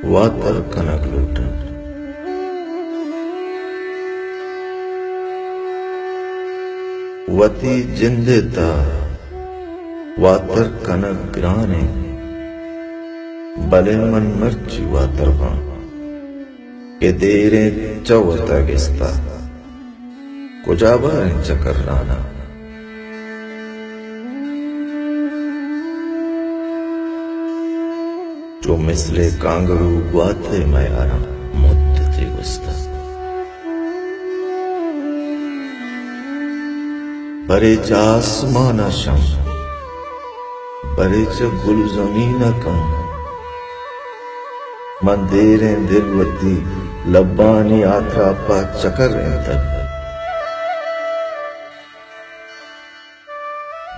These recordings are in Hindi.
वातर कनक लूटन वती जिंदेता वातर कनक ग्राने बले मन मर्ची वातर बां के देरे चौवता गिस्ता कुजाबारें चकर राना जो मिसले कांगरू ग्वाथे मयारा मुद्दती गुस्ता बरे च आसमान शम बरे च गुल जमीन कम मंदेरे दिलवती लब्बानी आथरापा चकर तक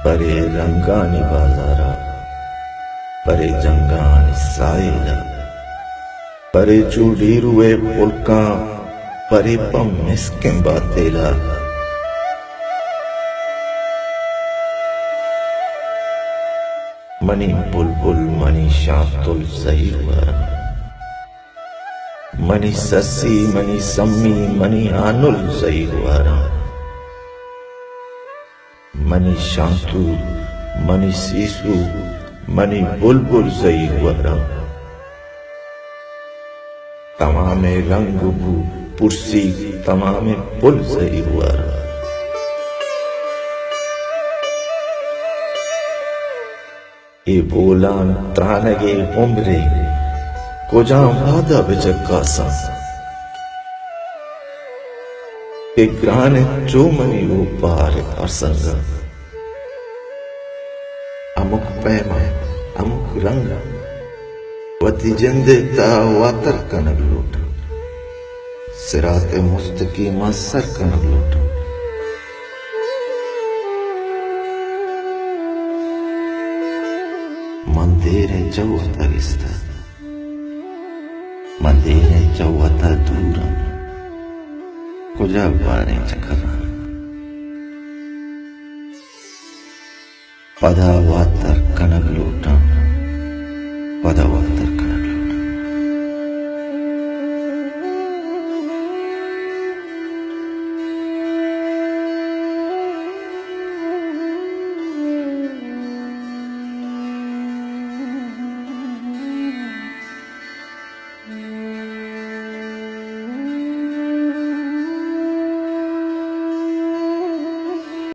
बरे रंगानी बाजारा परे जंगानी साइला परे चूडीरुए पुलका परे पम मिस्किन बातेला मनी बुलबुल मनी शातुल ज़हीर मनी ससी मनी सम्मी money आनुल Zaheer money शांतु money सीसु money बुलबुल ज़हीर तमामे रंग बू पुरसी तमामे पुल ज़हीर ए बोलान त्रानगे उम्रे कुजा वादा बिचक्का सा ए ग्राने चोमनी वो पार असंग अमुक पैमा अमुक रंग वती जिंदेता वातर कनक लूट सिराते मुस्तकीमा सर कनक लूट मंदेरे चौवता गिस्ता मंदेरे चौवता दूर कुजा बारे चकरा पदा वातर कनक लूटा पदा